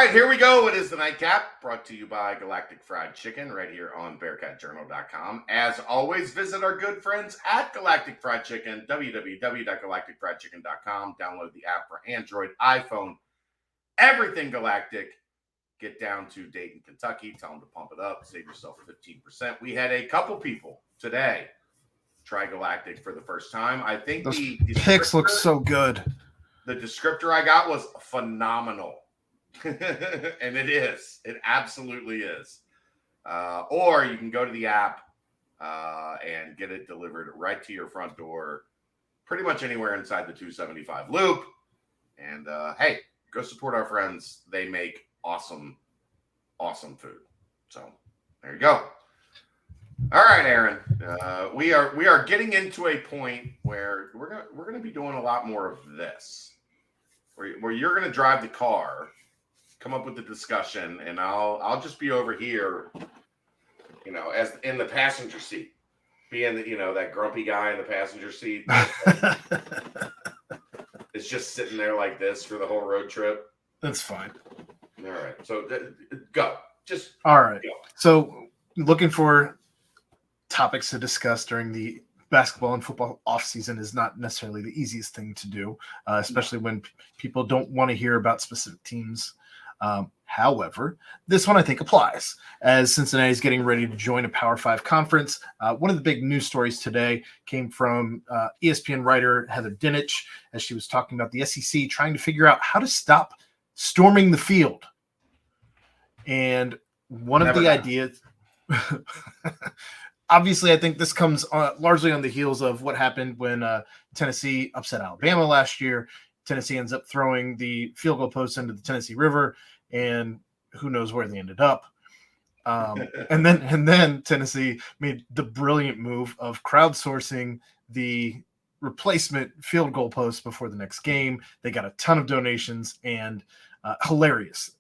right, here we go. It is the Nightcap, brought to you by Galactic Fried Chicken, right here on BearcatJournal.com. As always, visit our good friends at Galactic Fried Chicken, www.galacticfriedchicken.com. Download the app for Android, iPhone, everything Galactic. Get down to Dayton, Kentucky. Tell them to pump it up. Save yourself 15%. We had a couple people today try Galactic for the first time. I think Those the pics look so good. The descriptor I got was phenomenal. And it is. It absolutely is. Or you can go to the app and get it delivered right to your front door, pretty much anywhere inside the 275 loop. And hey, go support our friends. They make awesome food. So there you go. All right, Aaron. We are getting into a point where we're gonna be doing a lot more of this, where you're gonna drive the car, come up with the discussion, and I'll just be over here, as in the passenger seat, being that grumpy guy in the passenger seat. It's just sitting there like this for the whole road trip. That's fine. All right, so go. Just all right. Go. So looking for topics to discuss during the basketball and football off season is not necessarily the easiest thing to do, especially when people don't want to hear about specific teams. However, this one I think applies as Cincinnati is getting ready to join a Power 5 conference. One of the big news stories today came from ESPN writer Heather Dinich as she was talking about the SEC trying to figure out how to stop storming the field. And one of the ideas, obviously, I think this comes largely on the heels of what happened when Tennessee upset Alabama last year. Tennessee ends up throwing the field goal post into the Tennessee River, and who knows where they ended up. And then Tennessee made the brilliant move of crowdsourcing the replacement field goal post before the next game. They got a ton of donations and hilarious.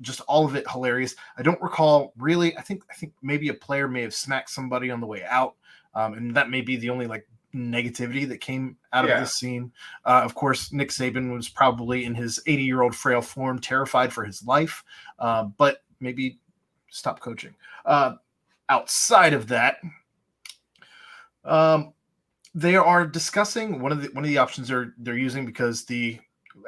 Just all of it hilarious. I don't recall really. I think maybe a player may have smacked somebody on the way out, and that may be the only negativity that came out of this scene. Of course, Nick Saban was probably in his 80-year-old frail form, terrified for his life, but maybe stop coaching. Outside of that, they are discussing one of the options they're using because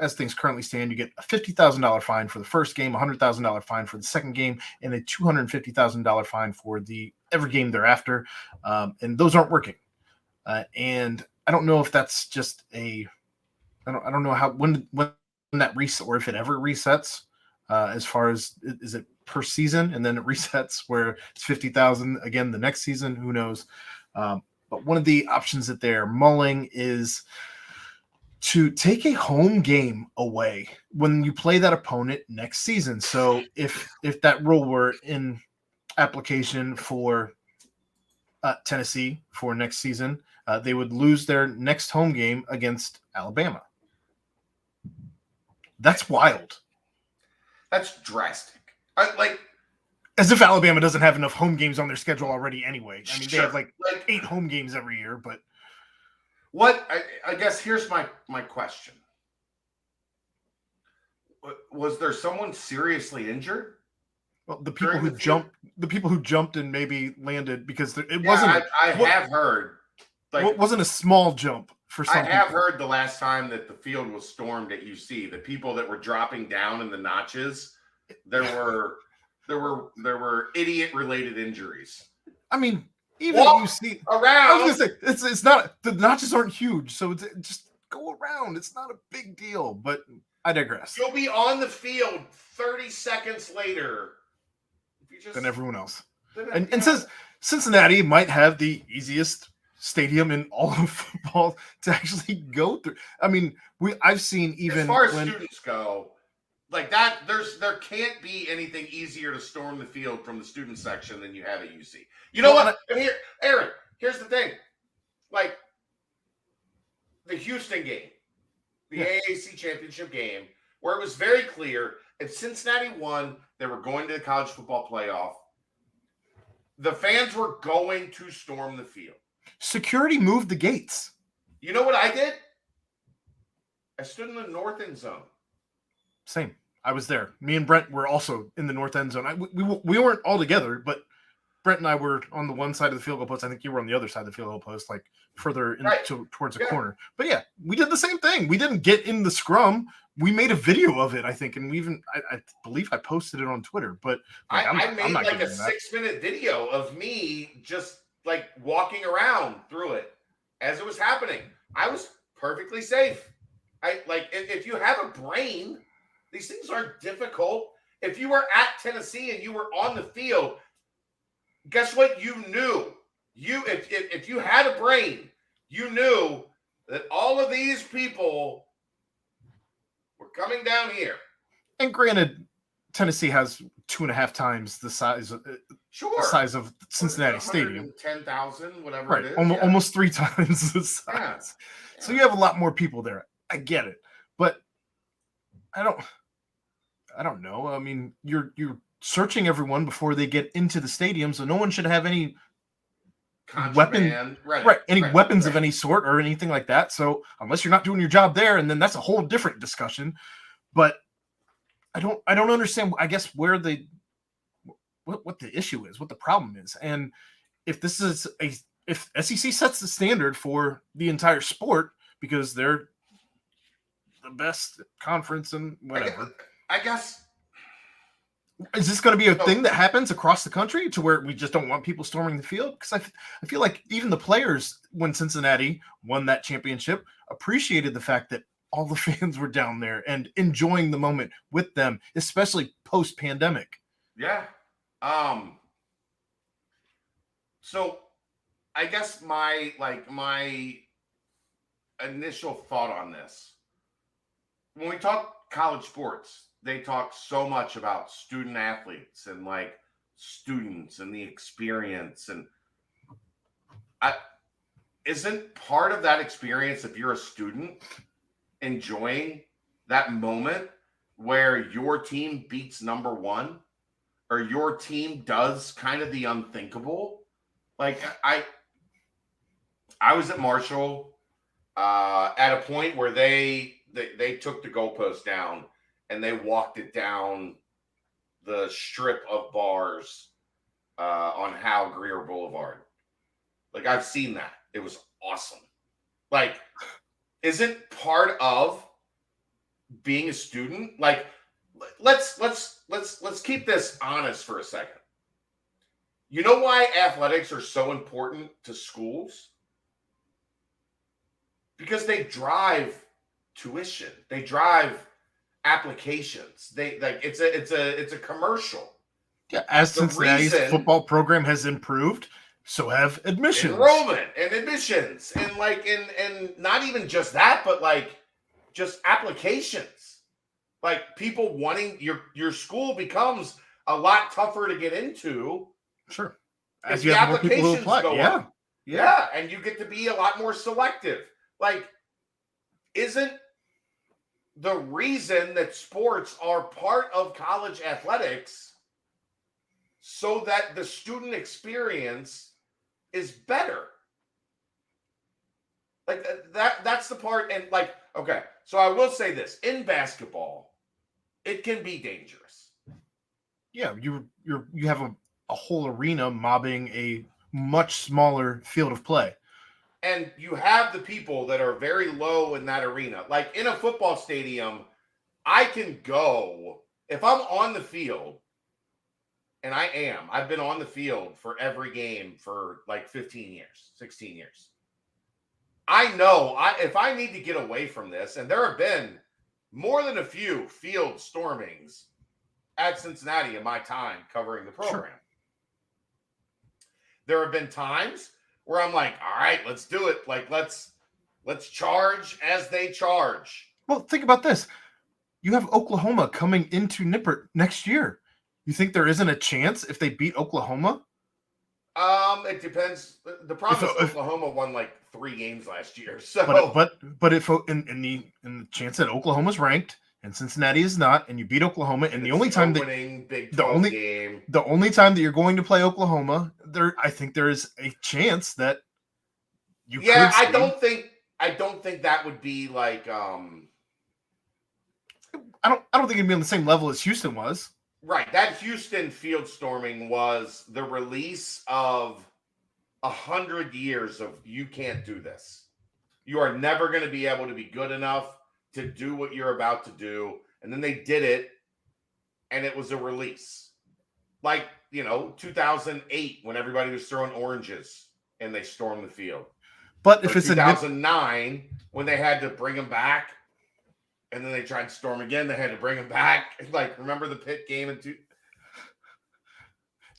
as things currently stand, you get a $50,000 fine for the first game, a $100,000 fine for the second game, and a $250,000 fine for every game thereafter. And those aren't working. And I don't know if that's just I don't know how when that resets or if it ever resets. As far as is it per season and then it resets where it's 50,000 again the next season? Who knows? But one of the options that they're mulling is to take a home game away when you play that opponent next season. So if that rule were in application for Tennessee for next season, they would lose their next home game against Alabama. That's wild. That's drastic. As if Alabama doesn't have enough home games on their schedule already anyway. I mean, they have 8 home games every year, but what I guess here's my question. Was there someone seriously injured? Well, the people who jumped and maybe landed because it wasn't. I have heard. It wasn't a small jump for some. I have heard the last time that the field was stormed at UC, the people that were dropping down in the notches, there were idiot-related injuries. I mean, even at UC around. I was gonna say it's not, the notches aren't huge, so it's just go around. It's not a big deal, but I digress. You'll be on the field 30 seconds later. Than everyone else. And since Cincinnati might have the easiest stadium in all of football to actually go through. I mean, I've seen even as far as students go, like that, there can't be anything easier to storm the field from the student section than you have at UC. You know what? And here, Aaron, here's the thing. Like the Houston game, the AAC championship game, where it was very clear if Cincinnati won, they were going to the college football playoff. The fans were going to storm the field. Security moved the gates. You know what I did? I stood in the north end zone. Same. I was there. Me and Brent were also in the north end zone. We weren't all together, but Brent and I were on the one side of the field goal post. I think you were on the other side of the field goal post, like further towards the corner. But yeah, we did the same thing. We didn't get in the scrum. We made a video of it, I think, and we even I believe I posted it on Twitter. But like, I made like a 6-minute video of me just like walking around through it as it was happening. I was perfectly safe. If you have a brain, these things aren't difficult. If you were at Tennessee and you were on the field, guess what? You knew. If you had a brain, you knew that all of these people were coming down here. And granted, Tennessee has 2.5 times the size of Cincinnati Stadium. 10,000, whatever right. it is. Almost 3 times the size. Yeah. So you have a lot more people there. I get it. But I don't know. I mean, you're searching everyone before they get into the stadium, so no one should have any weapons of any sort or anything like that. So unless you're not doing your job there, and then that's a whole different discussion. But I don't understand, I guess, where what the issue is, what the problem is. And if this is if SEC sets the standard for the entire sport because they're the best conference and whatever, I guess. Is this going to be a thing that happens across the country to where we just don't want people storming the field? Because I feel like even the players, when Cincinnati won that championship, appreciated the fact that all the fans were down there and enjoying the moment with them, especially post-pandemic. Yeah. So I guess my initial thought on this, when we talk college sports, they talk so much about student athletes and like students and the experience. And isn't part of that experience, if you're a student, enjoying that moment where your team beats number one or your team does kind of the unthinkable? Like I was at Marshall at a point where they took the goalpost down and they walked it down the strip of bars on Hal Greer Boulevard. Like, I've seen that. It was awesome. Like, isn't part of being a student, like, let's keep this honest for a second. You know why athletics are so important to schools? Because they drive tuition. They drive applications. They like it's a commercial. Yeah, as Cincinnati's football program has improved, so have admissions, enrollment, and admissions, and like and not even just that, but like just applications. Like people wanting your school becomes a lot tougher to get into. Sure, as you have more people who apply. Yeah, and you get to be a lot more selective. Like, isn't the reason that sports are part of college athletics so that the student experience is better? Like that's the part. And like, okay, so I will say this: in basketball, it can be dangerous. Yeah, you have a whole arena mobbing a much smaller field of play. And you have the people that are very low in that arena. Like in a football stadium, I can go, if I'm on the field, and I've been on the field for every game for like 15 years, 16 years. I know if I need to get away from this, and there have been more than a few field stormings at Cincinnati in my time covering the program. Sure. There have been times where I'm like, all right, let's do it. Like, let's charge as they charge. Well, think about this. You have Oklahoma coming into Nippert next year. You think there isn't a chance if they beat Oklahoma? It depends. The problem is Oklahoma won like 3 games last year. So, but if in the chance that Oklahoma's ranked and Cincinnati is not, and you beat Oklahoma, and the only time that the only time that you're going to play Oklahoma, I think there is a chance that you. Yeah, I don't think that would be like. I don't think it'd be on the same level as Houston was. Right. That Houston field storming was the release of 100 years of you can't do this. You are never going to be able to be good enough to do what you're about to do. And then they did it, and it was a release. Like, 2008 when everybody was throwing oranges and they stormed the field. But if it's 2009 when they had to bring them back, and then they tried to storm again, they had to bring them back. Like, remember the Pitt game in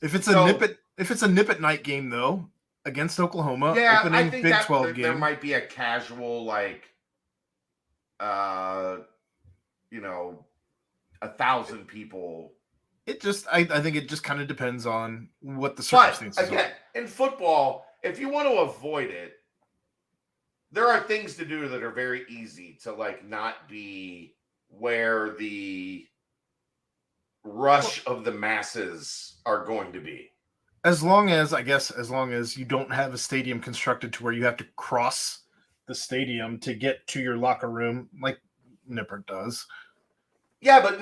If it's a nip at night game though against Oklahoma, yeah, opening I think Big that 12 game, there might be a casual 1,000 people. It just, I think it just kind of depends on what the circumstances But again, in football, if you want to avoid it, there are things to do that are very easy to not be where the rush of the masses are going to be. As long as you don't have a stadium constructed to where you have to cross the stadium to get to your locker room like Nippert does. Yeah, but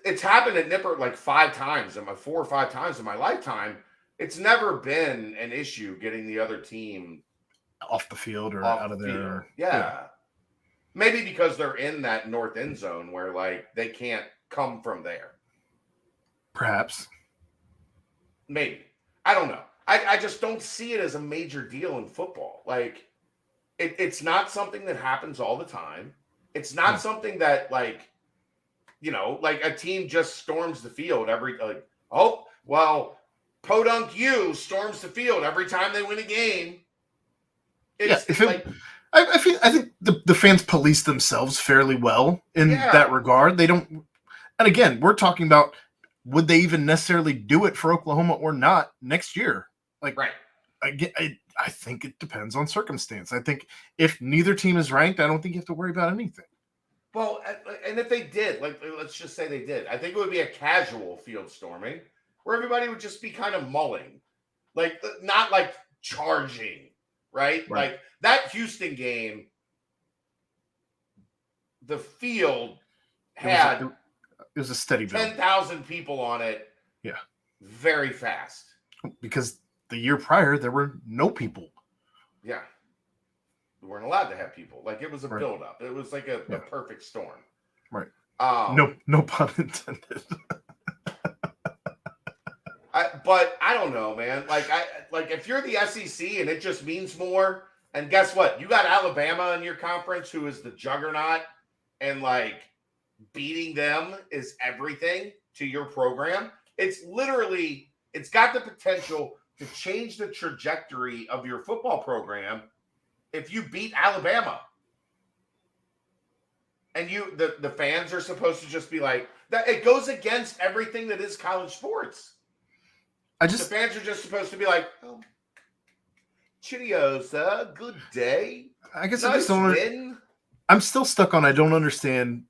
it's happened at Nippert 5 times, 4 or 5 times in my lifetime. It's never been an issue getting the other team off the field or out of there. Yeah. Maybe because they're in that north end zone where they can't come from there. Perhaps. Maybe. I don't know. I just don't see it as a major deal in football. It's not something that happens all the time. It's not something that a team just storms the field every Podunk U storms the field every time they win a game. I think the fans police themselves fairly well in that regard. They don't, and again, we're talking about would they even necessarily do it for Oklahoma or not next year? Right. Again, I think it depends on circumstance. I think if neither team is ranked, I don't think you have to worry about anything. Well, and if they did, let's just say they did, I think it would be a casual field storming where everybody would just be kind of mulling, not charging, right? That Houston game, the field had it was a steady build. 10,000 people on it. Yeah. Very fast. Because the year prior, there were no people. Yeah. We weren't allowed to have people. It was a buildup. It was a perfect storm. Right. No pun intended. But I don't know, man. If you're the SEC and it just means more, and guess what? You got Alabama in your conference who is the juggernaut, and beating them is everything to your program. It's got the potential to change the trajectory of your football program if you beat Alabama. And the fans are supposed to just be that. It goes against everything that is college sports. The fans are just supposed to be oh, Chidiosa, good day. I guess nice I just don't win. I'm still stuck on, I don't understand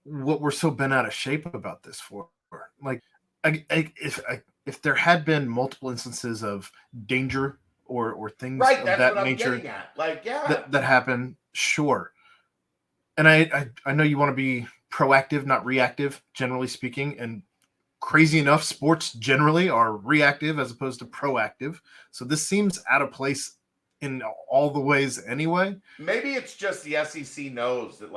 what we're so bent out of shape about this for. If there had been multiple instances of danger or things of that nature that happen, sure. And I know you want to be proactive, not reactive, generally speaking, and crazy enough, sports generally are reactive as opposed to proactive. So this seems out of place in all the ways anyway. Maybe it's just the SEC knows that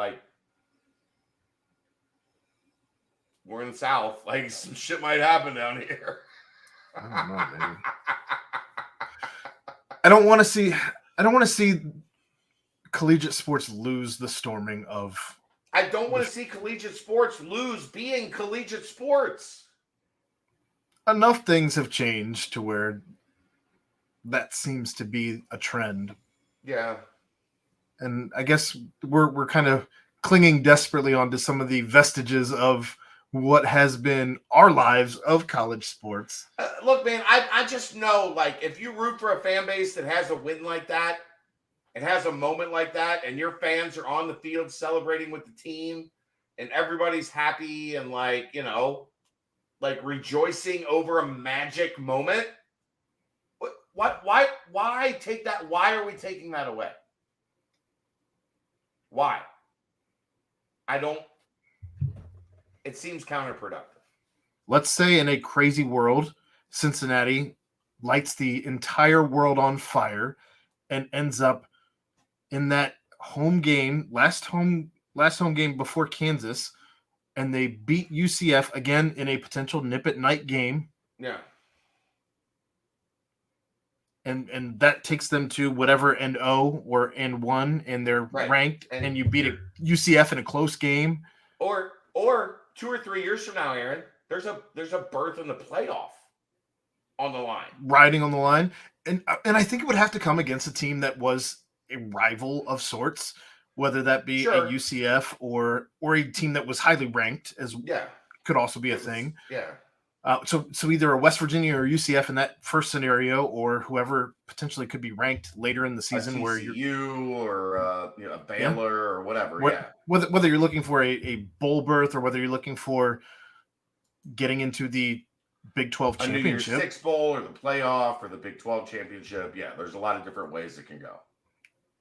we're in the South. Some shit might happen down here. I don't know, man. I don't want to see collegiate sports lose the storming of. I don't want to see collegiate sports lose being collegiate sports. Enough things have changed to where that seems to be a trend. Yeah. And I guess we're kind of clinging desperately onto some of the vestiges of what has been our lives of college sports. Look, man, I just know, if you root for a fan base that has a win like that, it has a moment like that, and your fans are on the field celebrating with the team, and everybody's happy and rejoicing over a magic moment. Why take that? Why are we taking that away? Why? I don't it seems counterproductive. Let's say in a crazy world, Cincinnati lights the entire world on fire and ends up in that home game, last home game before Kansas, and they beat UCF again in a potential nip at night game. Yeah. And that takes them to whatever N-0 or N1, and they're ranked, and you beat a UCF in a close game. Or 2 or 3 years from now, Aaron, there's a berth in the playoff on the line. Riding on the line. And I think it would have to come against a team that was a rival of sorts, whether that be a UCF or a team that was highly ranked, as could also be a thing. Yeah. So either a West Virginia or UCF in that first scenario, or whoever potentially could be ranked later in the season, a where you're or a Baylor or whatever. Whether you're looking for a bowl berth or whether you're looking for getting into the Big 12 championship, New Year's Six Bowl or the playoff or the Big 12 championship. Yeah, there's a lot of different ways it can go.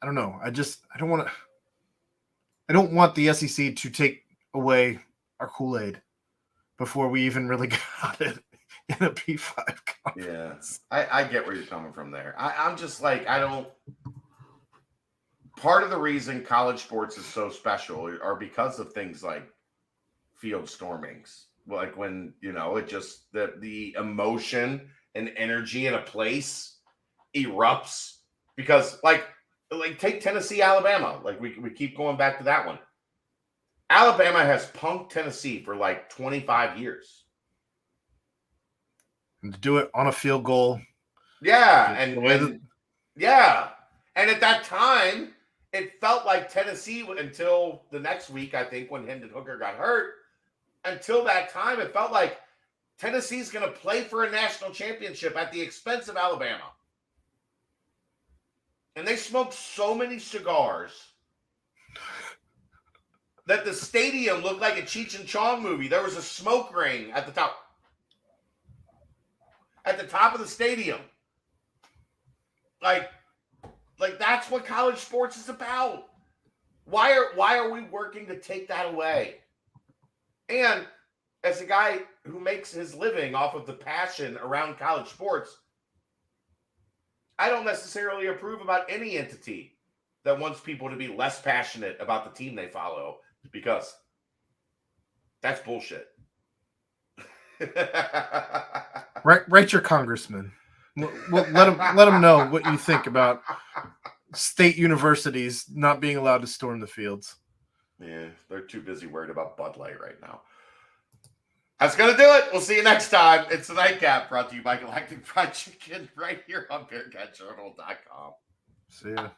I don't know. I don't want the SEC to take away our Kool-Aid before we even really got it in a P5 conference. Yeah, I get where you're coming from there. I'm just like, part of the reason college sports is so special are because of things like field stormings. Like when, it just, the emotion and energy in a place erupts because like take Tennessee, Alabama. Like we keep going back to that one. Alabama has punked Tennessee for like 25 years. And to do it on a field goal. Yeah. And at that time, it felt like Tennessee until the next week, I think, when Hendon Hooker got hurt. Until that time, it felt like Tennessee's going to play for a national championship at the expense of Alabama. And they smoked so many cigars that the stadium looked like a Cheech and Chong movie. There was a smoke ring at the top. At the top of the stadium. Like that's what college sports is about. Why are we working to take that away? And as a guy who makes his living off of the passion around college sports, I don't necessarily approve about any entity that wants people to be less passionate about the team they follow, because that's bullshit. Write your congressman. Let him know what you think about state universities not being allowed to storm the fields. Yeah, they're too busy worried about Bud Light right now. That's going to do it. We'll see you next time. It's the Nightcap, brought to you by Galactic Fried Chicken, right here on BearCatJournal.com. See ya.